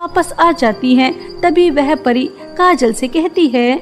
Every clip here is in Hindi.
वापस आ जाती हैं। तभी वह परी काजल से कहती है,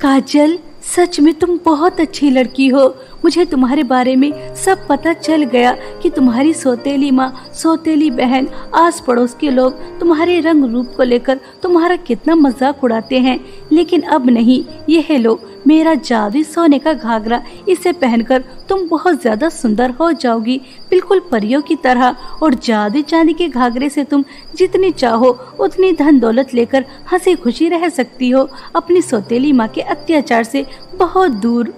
काजल, सच में तुम बहुत अच्छी लड़की हो। मुझे तुम्हारे बारे में सब पता चल गया कि तुम्हारी सौतेली माँ, सौतेली बहन, आस पड़ोस के लोग तुम्हारे रंग रूप को लेकर तुम्हारा कितना मजाक उड़ाते हैं। लेकिन अब नहीं, यह लो मेरा जादुई सोने का घाघरा, इसे पहनकर तुम बहुत ज्यादा सुंदर हो जाओगी, बिल्कुल परियों की तरह। और जादुई चांदी के घाघरे से तुम जितनी चाहो उतनी धन दौलत लेकर हंसी खुशी रह सकती हो, अपनी सौतेली माँ के अत्याचार से बहुत दूर।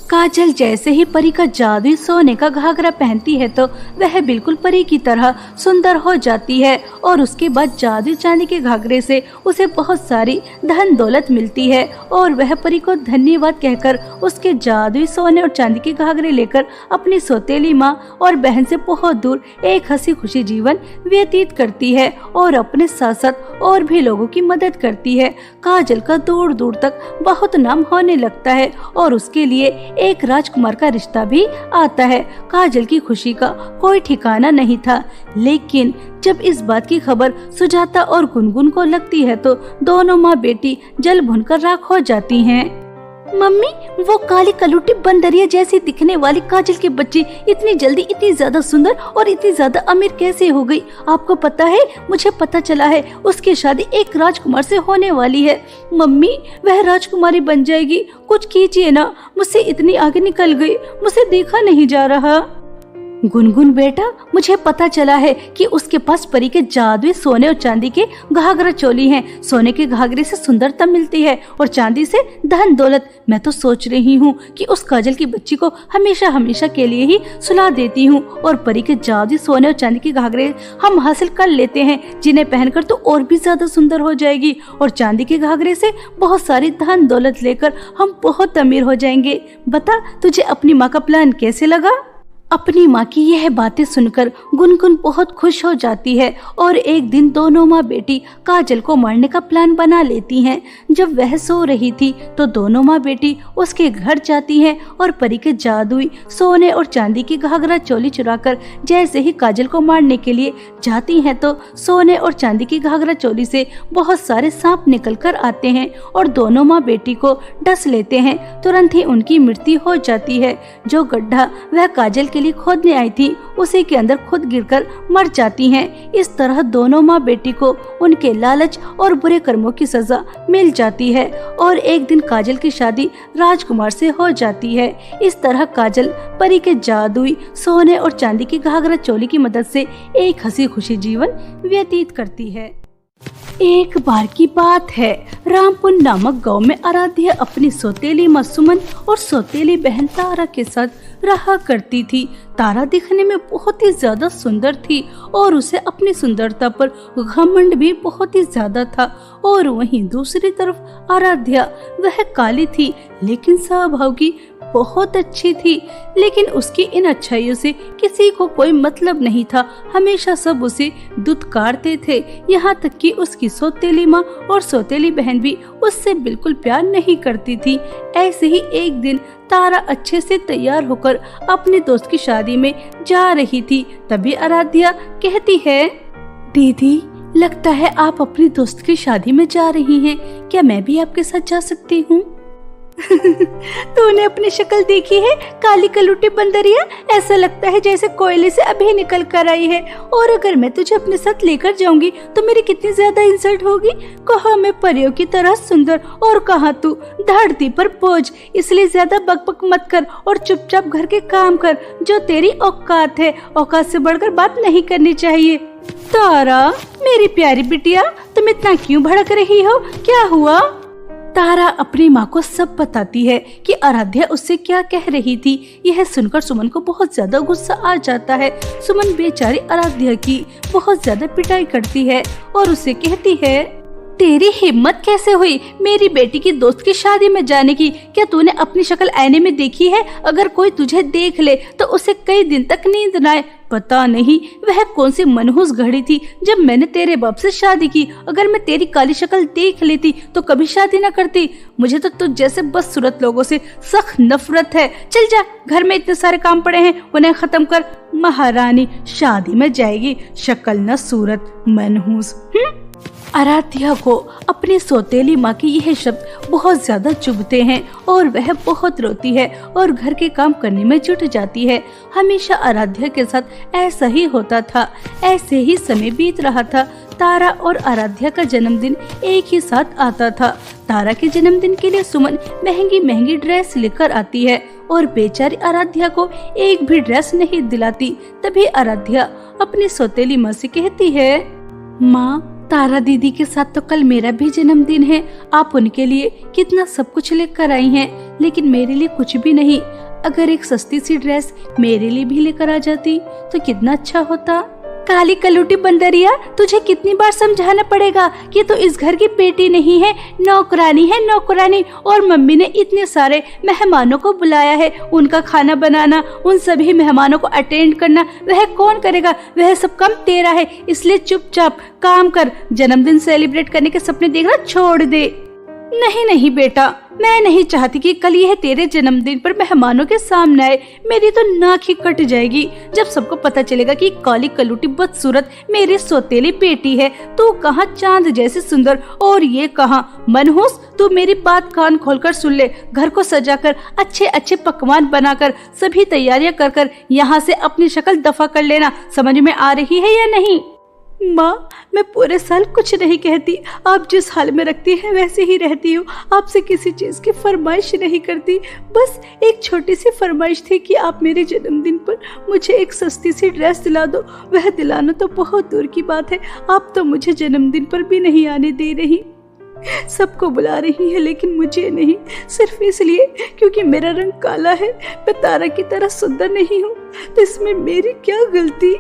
काजल जैसे ही परी का जादुई सोने का घाघरा पहनती है तो वह बिल्कुल परी की तरह सुंदर हो जाती है। और उसके बाद जादुई चांदी के घाघरे से उसे बहुत सारी धन दौलत मिलती है और वह परी को धन्यवाद कहकर उसके जादुई सोने और चांदी के घाघरे लेकर अपनी सौतेली माँ और बहन से बहुत दूर एक हंसी खुशी जीवन व्यतीत करती है और अपने साथ साथ और भी लोगों की मदद करती है। काजल का दूर दूर तक बहुत नाम होने लगता है और उसके लिए एक राजकुमार का रिश्ता भी आता है। काजल की खुशी का कोई ठिकाना नहीं था। लेकिन जब इस बात की खबर सुजाता और गुनगुन को लगती है तो दोनों माँ बेटी जल भुनकर राख हो जाती हैं। मम्मी, वो काली कलुटी बंदरिया जैसी दिखने वाली काजल की बच्ची इतनी जल्दी इतनी ज्यादा सुंदर और इतनी ज्यादा अमीर कैसे हो गई? आपको पता है, मुझे पता चला है उसकी शादी एक राजकुमार से होने वाली है। मम्मी, वह राजकुमारी बन जाएगी, कुछ कीजिए ना, मुझसे इतनी आगे निकल गई, मुझे देखा नहीं जा रहा। गुनगुन बेटा, मुझे पता चला है कि उसके पास परी के जादुई सोने और चांदी के घाघरा चोली हैं। सोने के घाघरे से सुंदरता मिलती है और चांदी से धन दौलत। मैं तो सोच रही हूँ कि उस काजल की बच्ची को हमेशा हमेशा के लिए ही सुला देती हूँ और परी के जादुई सोने और चांदी के घाघरे हम हासिल कर लेते हैं, जिन्हें पहनकर तो और भी ज्यादा सुंदर हो जाएगी और चांदी के घाघरे से बहुत सारी धन दौलत लेकर हम बहुत अमीर हो जाएंगे। बता, तुझे अपनी माँ का प्लान कैसे लगा? अपनी माँ की यह बातें सुनकर गुनगुन बहुत खुश हो जाती है और एक दिन दोनों माँ बेटी काजल को मारने का प्लान बना लेती हैं। जब वह सो रही थी तो दोनों माँ बेटी उसके घर जाती हैं और परी के जादुई सोने और चांदी की घाघरा चोली चुराकर जैसे ही काजल को मारने के लिए जाती हैं तो सोने और चांदी की घाघरा चोली से बहुत सारे सांप निकल कर आते हैं और दोनों माँ बेटी को डस लेते हैं। तुरंत ही उनकी मृत्यु हो जाती है। जो गड्ढा वह काजल के लिए खोदने आई थी उसी के अंदर खुद गिरकर मर जाती हैं। इस तरह दोनों माँ बेटी को उनके लालच और बुरे कर्मों की सजा मिल जाती है और एक दिन काजल की शादी राजकुमार से हो जाती है। इस तरह काजल परी के जादुई सोने और चांदी की घाघरा चोली की मदद से एक हंसी खुशी जीवन व्यतीत करती है। एक बार की बात है, रामपुर नामक गांव में आराध्या अपनी सौतेली माँ सुमन और सौतेली बहन तारा के साथ रहा करती थी। तारा दिखने में बहुत ही ज्यादा सुंदर थी और उसे अपनी सुंदरता पर घमंड भी बहुत ही ज्यादा था। और वहीं दूसरी तरफ आराध्या, वह काली थी लेकिन स्वभाव की बहुत अच्छी थी। लेकिन उसकी इन अच्छाइयों से किसी को कोई मतलब नहीं था। हमेशा सब उसे दुत्कारते थे, यहाँ तक कि उसकी सौतेली माँ और सौतेली बहन भी उससे बिल्कुल प्यार नहीं करती थी। ऐसे ही एक दिन तारा अच्छे से तैयार होकर अपने दोस्त की शादी में जा रही थी। तभी आराध्या कहती है, दीदी, लगता है आप अपनी दोस्त की शादी में जा रही हैं, क्या मैं भी आपके साथ जा सकती हूँ? तूने अपनी शक्ल देखी है काली कलूटी बंदरिया? ऐसा लगता है जैसे कोयले से अभी निकल कर आई है। और अगर मैं तुझे अपने साथ लेकर जाऊंगी तो मेरी कितनी ज्यादा इंसल्ट होगी। कहाँ मैं परियों की तरह सुंदर और कहाँ तू धरती पर बोझ। इसलिए ज्यादा बकबक मत कर और चुपचाप घर के काम कर। जो तेरी औकात है, औकात से बढ़कर बात नहीं करनी चाहिए। तारा, मेरी प्यारी बिटिया, तुम इतना क्यों भड़क रही हो? क्या हुआ? तारा अपनी माँ को सब बताती है कि आराध्या उससे क्या कह रही थी। यह सुनकर सुमन को बहुत ज्यादा गुस्सा आ जाता है। सुमन बेचारी आराध्या की बहुत ज्यादा पिटाई करती है और उसे कहती है, तेरी हिम्मत कैसे हुई मेरी बेटी की दोस्त की शादी में जाने की? क्या तूने अपनी शक्ल आईने में देखी है? अगर कोई तुझे देख ले तो उसे कई दिन तक नींद न आए। पता नहीं वह कौन सी मनहूस घड़ी थी जब मैंने तेरे बाप से शादी की। अगर मैं तेरी काली शक्ल देख लेती तो कभी शादी न करती। मुझे तो तुझ जैसे बदसूरत लोगों से सख्त नफरत है। चल जा, घर में इतने सारे काम पड़े हैं, उन्हें खत्म कर। महारानी शादी में जाएगी, शक्ल न सूरत, मनहूस। आराध्या को अपनी सौतेली माँ के यह शब्द बहुत ज्यादा चुभते हैं और वह बहुत रोती है और घर के काम करने में जुट जाती है। हमेशा आराध्या के साथ ऐसा ही होता था। ऐसे ही समय बीत रहा था। तारा और आराध्या का जन्मदिन एक ही साथ आता था। तारा के जन्मदिन के लिए सुमन महंगी महंगी ड्रेस लेकर आती है और बेचारी आराध्या को एक भी ड्रेस नहीं दिलाती। तभी आराध्या अपनी सौतेली माँ से कहती है, माँ, तारा दीदी के साथ तो कल मेरा भी जन्मदिन है। आप उनके लिए कितना सब कुछ लेकर आई हैं, लेकिन मेरे लिए कुछ भी नहीं। अगर एक सस्ती सी ड्रेस मेरे लिए भी लेकर आ जाती तो कितना अच्छा होता। काली कलूटी बंदरिया, तुझे कितनी बार समझाना पड़ेगा कि तू इस घर की बेटी नहीं है, नौकरानी है, नौकरानी। और मम्मी ने इतने सारे मेहमानों को बुलाया है, उनका खाना बनाना, उन सभी मेहमानों को अटेंड करना वह कौन करेगा? वह सब काम तेरा है, इसलिए चुपचाप काम कर। जन्मदिन सेलिब्रेट करने के सपने देखना छोड़ दे। नहीं नहीं बेटा, मैं नहीं चाहती कि कल यह तेरे जन्मदिन पर मेहमानों के सामने आए। मेरी तो नाक ही कट जाएगी जब सबको पता चलेगा कि काली कलूटी बदसूरत मेरी सौतेली बेटी है। तू कहाँ चांद जैसे सुंदर और ये कहाँ मनहूस। तू मेरी बात कान खोलकर सुन ले। घर को सजाकर अच्छे अच्छे पकवान बनाकर सभी तैयारियां कर कर यहाँ से अपनी शक्ल दफा कर लेना। समझ में आ रही है या नहीं? माँ, मैं पूरे साल कुछ नहीं कहती। आप जिस हाल में रखती हैं वैसे ही रहती हूँ। आपसे किसी चीज की फरमाइश नहीं करती। बस एक छोटी सी फरमाइश थी कि आप मेरे जन्मदिन पर मुझे एक सस्ती सी ड्रेस दिला दो। वह दिलाना तो बहुत दूर की बात है, आप तो मुझे जन्मदिन पर भी नहीं आने दे रही। सबको बुला रही है लेकिन मुझे नहीं, सिर्फ इसलिए क्योंकि मेरा रंग काला है। मैं तारा की तरह सुंदर नहीं हूँ, तो इसमें मेरी क्या गलती?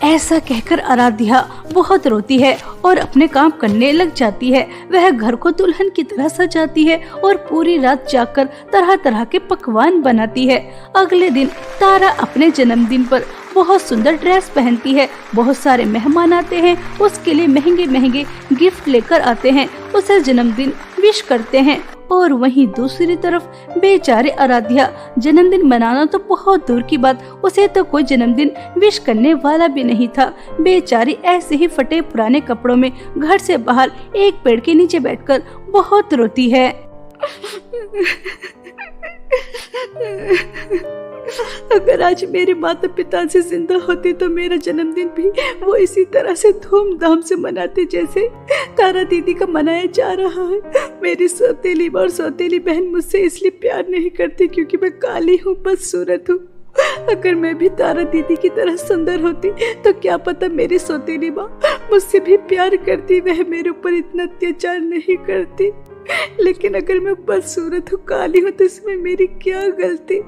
ऐसा कहकर आराध्या बहुत रोती है और अपने काम करने लग जाती है। वह घर को दुल्हन की तरह सजाती है और पूरी रात जाकर तरह तरह के पकवान बनाती है। अगले दिन तारा अपने जन्मदिन पर बहुत सुंदर ड्रेस पहनती है। बहुत सारे मेहमान आते हैं, उसके लिए महंगे महंगे गिफ्ट लेकर आते हैं, उसे जन्मदिन विश करते हैं। और वहीं दूसरी तरफ बेचारे आराध्या, जन्मदिन मनाना तो बहुत दूर की बात, उसे तो कोई जन्मदिन विश करने वाला भी नहीं था। बेचारी ऐसे ही फटे पुराने कपड़ों में घर से बाहर एक पेड़ के नीचे बैठकर बहुत रोती है। अगर आज मेरे माता पिता से जिंदा होते तो मेरा जन्मदिन भी वो इसी तरह से धूमधाम से मनाते जैसे तारा दीदी का मनाया जा रहा है। मेरी सौतेली और सौतेली बहन मुझसे इसलिए प्यार नहीं करती क्योंकि मैं काली हूँ, बदसूरत हूँ। अगर मैं भी तारा दीदी की तरह सुंदर होती तो क्या पता मेरी सौतेली माँ मुझसे भी प्यार करती, वह मेरे ऊपर इतना अत्याचार नहीं करती। लेकिन अगर मैं बदसूरत हूँ, काली हूँ, तो इसमें मेरी क्या गलती?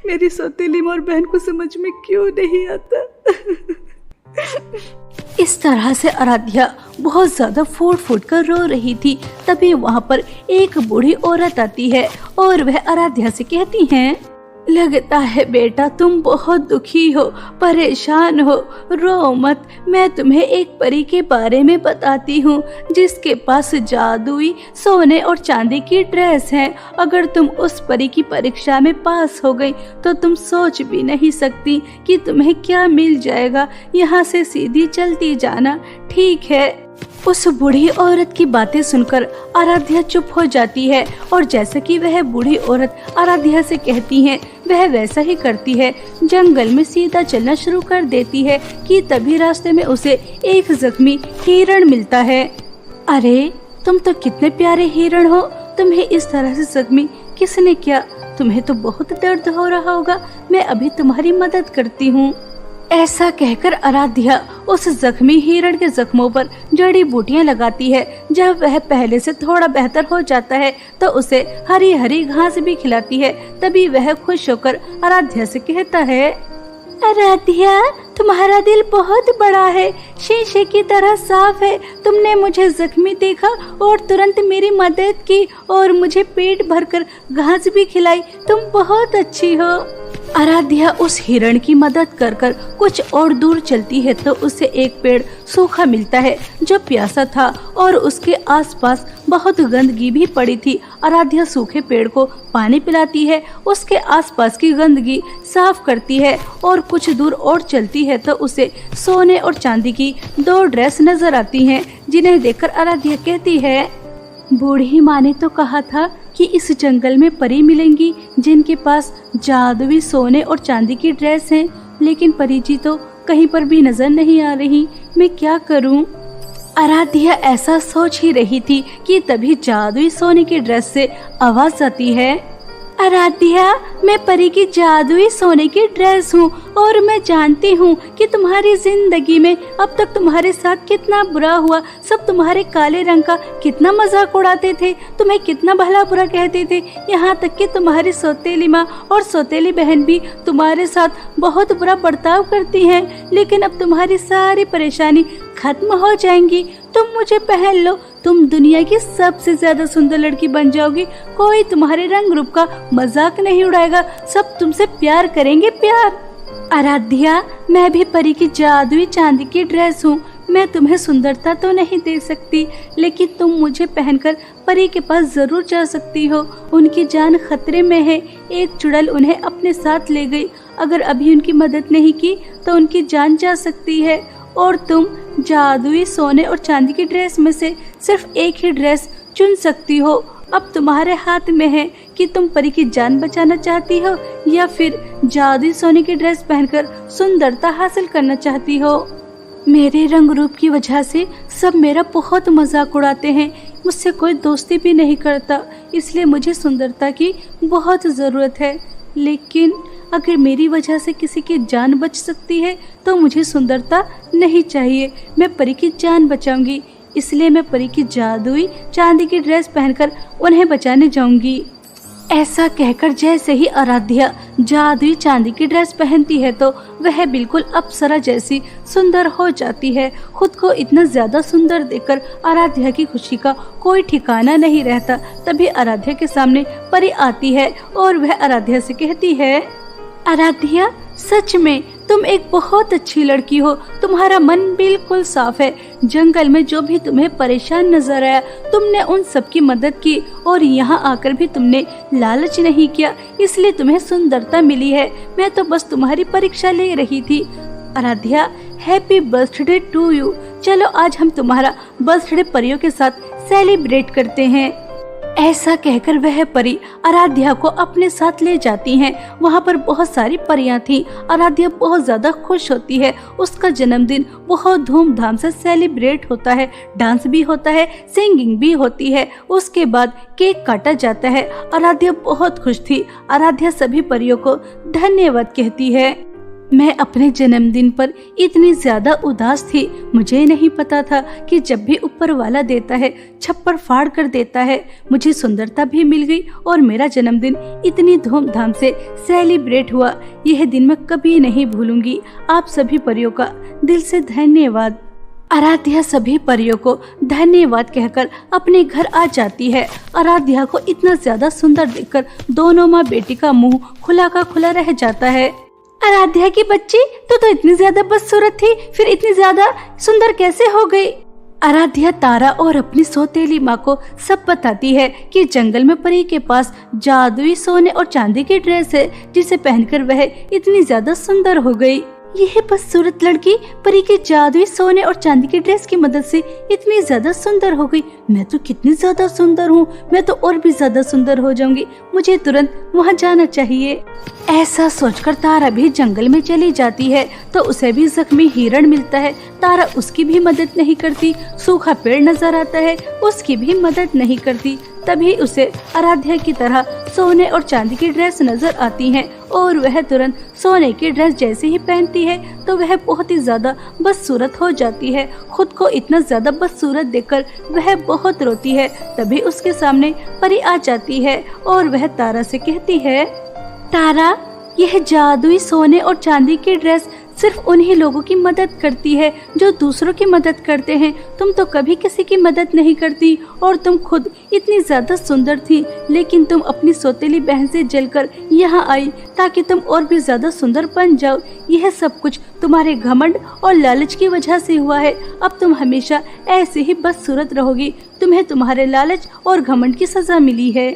मेरी सौतेली और बहन को समझ में क्यों नहीं आता? इस तरह से आराध्या बहुत ज्यादा फूट फूट कर रो रही थी। तभी वहाँ पर एक बूढ़ी औरत आती है और वह आराध्या से कहती है, लगता है बेटा तुम बहुत दुखी हो, परेशान हो। रो मत, मैं तुम्हें एक परी के बारे में बताती हूँ जिसके पास जादुई सोने और चांदी की ड्रेस है। अगर तुम उस परी की परीक्षा में पास हो गई तो तुम सोच भी नहीं सकती कि तुम्हें क्या मिल जाएगा। यहाँ से सीधी चलती जाना, ठीक है? उस बूढ़ी औरत की बातें सुनकर आराध्या चुप हो जाती है और जैसा कि वह बूढ़ी औरत आराध्या से कहती है वह वैसा ही करती है। जंगल में सीधा चलना शुरू कर देती है कि तभी रास्ते में उसे एक जख्मी हिरण मिलता है। अरे तुम तो कितने प्यारे हिरण हो, तुम्हें इस तरह से जख्मी किसने किया? तुम्हें तो बहुत दर्द हो रहा होगा, मैं अभी तुम्हारी मदद करती हूँ। ऐसा कहकर आराध्या उस जख्मी हिरण के जख्मों पर जड़ी बूटियां लगाती है। जब वह पहले से थोड़ा बेहतर हो जाता है तो उसे हरी हरी घास भी खिलाती है। तभी वह खुश होकर आराध्या से कहता है, आराध्या तुम्हारा दिल बहुत बड़ा है, शीशे की तरह साफ है। तुमने मुझे जख्मी देखा और तुरंत मेरी मदद की और मुझे पेट भरकर घास भी खिलाई। तुम बहुत अच्छी हो। आराध्या उस हिरण की मदद कर कर कुछ और दूर चलती है तो उसे एक पेड़ सूखा मिलता है जो प्यासा था और उसके आसपास बहुत गंदगी भी पड़ी थी। आराध्या सूखे पेड़ को पानी पिलाती है, उसके आसपास की गंदगी साफ करती है और कुछ दूर और चलती है तो उसे सोने और चांदी की 2 ड्रेस नजर आती हैं, जिन्हें देखकर आराध्या कहती है, बूढ़ी माँ ने तो कहा था कि इस जंगल में परी मिलेंगी जिनके पास जादुई सोने और चांदी की ड्रेस हैं, लेकिन परी जी तो कहीं पर भी नजर नहीं आ रही। मैं क्या करूं? आराध्या ऐसा सोच ही रही थी कि तभी जादुई सोने की ड्रेस से आवाज आती है, आराध्या, मैं परी की जादुई सोने की ड्रेस हूँ और मैं जानती हूँ कि तुम्हारी जिंदगी में अब तक तुम्हारे साथ कितना बुरा हुआ। सब तुम्हारे काले रंग का कितना मजाक उड़ाते थे, तुम्हें कितना भला बुरा कहते थे, यहाँ तक कि तुम्हारी सौतेली माँ और सौतेली बहन भी तुम्हारे साथ बहुत बुरा बर्ताव करती हैं। लेकिन अब तुम्हारी सारी परेशानी खत्म हो जाएंगी। तुम मुझे पहन लो, तुम दुनिया की सबसे ज्यादा सुंदर लड़की बन जाओगी। कोई तुम्हारे रंग रूप का मजाक नहीं उड़ाएगा, सब तुमसे प्यार करेंगे, प्यार। आराध्या, मैं भी परी की जादुई चांदी की ड्रेस हूँ। मैं तुम्हें सुंदरता तो नहीं दे सकती, लेकिन तुम मुझे पहनकर परी के पास जरूर जा सकती हो। उनकी जान खतरे में है। एक चुड़ैल उन्हें अपने साथ ले गई। अगर अभी उनकी मदद नहीं की तो उनकी जान जा सकती है। और तुम जादुई सोने और चांदी की ड्रेस में से सिर्फ एक ही ड्रेस चुन सकती हो। अब तुम्हारे हाथ में है कि तुम परी की जान बचाना चाहती हो या फिर जादुई सोने की ड्रेस पहनकर सुंदरता हासिल करना चाहती हो। मेरे रंग रूप की वजह से सब मेरा बहुत मजाक उड़ाते हैं, मुझसे कोई दोस्ती भी नहीं करता, इसलिए मुझे सुंदरता की बहुत ज़रूरत है। लेकिन अगर मेरी वजह से किसी की जान बच सकती है तो मुझे सुंदरता नहीं चाहिए। मैं परी की जान बचाऊंगी, इसलिए मैं परी की जादुई चांदी की ड्रेस पहनकर उन्हें बचाने जाऊंगी। ऐसा कहकर जैसे ही आराध्या जादुई चांदी की ड्रेस पहनती है तो वह बिल्कुल अप्सरा जैसी सुंदर हो जाती है। खुद को इतना ज्यादा सुंदर देखकर आराध्या की खुशी का कोई ठिकाना नहीं रहता। तभी आराध्या के सामने परी आती है और वह आराध्या से कहती है, आराध्या, सच में तुम एक बहुत अच्छी लड़की हो। तुम्हारा मन बिल्कुल साफ है। जंगल में जो भी तुम्हें परेशान नजर आया तुमने उन सब की मदद की और यहाँ आकर भी तुमने लालच नहीं किया, इसलिए तुम्हें सुंदरता मिली है। मैं तो बस तुम्हारी परीक्षा ले रही थी। Aradhya, happy birthday to you. चलो आज हम तुम्हारा बर्थडे परियों के साथ सेलिब्रेट करते हैं। ऐसा कहकर वह परी आराध्या को अपने साथ ले जाती हैं। वहाँ पर बहुत सारी परियां थीं। आराध्या बहुत ज्यादा खुश होती है। उसका जन्मदिन बहुत धूमधाम से सेलिब्रेट होता है, डांस भी होता है, सिंगिंग भी होती है। उसके बाद केक काटा जाता है। आराध्या बहुत खुश थी। आराध्या सभी परियों को धन्यवाद कहती है। मैं अपने जन्मदिन पर इतनी ज्यादा उदास थी। मुझे नहीं पता था कि जब भी ऊपर वाला देता है छप्पर फाड़ कर देता है। मुझे सुंदरता भी मिल गई और मेरा जन्मदिन इतनी धूमधाम से सेलिब्रेट हुआ। यह दिन मैं कभी नहीं भूलूंगी। आप सभी परियों का दिल से धन्यवाद। आराध्या सभी परियों को धन्यवाद कहकर अपने घर आ जाती है। आराध्या को इतना ज्यादा सुंदर देखकर दोनों माँ बेटी का मुंह खुला का खुला रह जाता है। आराध्या की बच्ची, तू तो इतनी ज्यादा बदसूरत थी, फिर इतनी ज्यादा सुंदर कैसे हो गई? आराध्या तारा और अपनी सौतेली माँ को सब बताती है कि जंगल में परी के पास जादुई सोने और चांदी की ड्रेस है जिसे पहनकर वह इतनी ज्यादा सुंदर हो गई। यह बदसूरत लड़की परी के जादुई सोने और चांदी की ड्रेस की मदद से इतनी ज्यादा सुंदर हो गई। मैं तो कितनी ज्यादा सुंदर हूँ, मैं तो और भी ज्यादा सुंदर हो जाऊंगी। मुझे तुरंत वहाँ जाना चाहिए। ऐसा सोचकर तारा भी जंगल में चली जाती है तो उसे भी जख्मी हिरण मिलता है। तारा उसकी भी मदद नहीं करती। सूखा पेड़ नजर आता है, उसकी भी मदद नहीं करती। तभी उसे आराध्या की तरह सोने और चांदी की ड्रेस नजर आती है और वह तुरंत सोने की ड्रेस जैसे ही पहनती है तो वह बहुत ही ज्यादा बदसूरत हो जाती है। खुद को इतना ज्यादा बदसूरत देखकर वह बहुत रोती है। तभी उसके सामने परी आ जाती है और वह तारा से कहती है, तारा, यह जादुई सोने और चांदी की ड्रेस सिर्फ उन्हीं लोगों की मदद करती है जो दूसरों की मदद करते हैं। तुम तो कभी किसी की मदद नहीं करती और तुम खुद इतनी ज्यादा सुंदर थी, लेकिन तुम अपनी सौतेली बहन से जलकर यहाँ आई ताकि तुम और भी ज्यादा सुंदर बन जाओ। यह सब कुछ तुम्हारे घमंड और लालच की वजह से हुआ है। अब तुम हमेशा ऐसे ही बदसूरत रहोगी। तुम्हें तुम्हारे लालच और घमंड की सजा मिली है।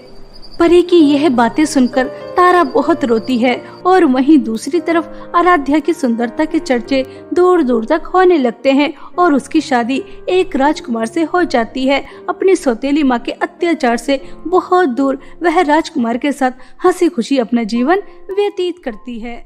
परी की यह बातें सुनकर तारा बहुत रोती है और वहीं दूसरी तरफ आराध्या की सुंदरता के चर्चे दूर दूर तक होने लगते हैं और उसकी शादी एक राजकुमार से हो जाती है। अपनी सौतेली माँ के अत्याचार से बहुत दूर वह राजकुमार के साथ हंसी खुशी अपना जीवन व्यतीत करती है।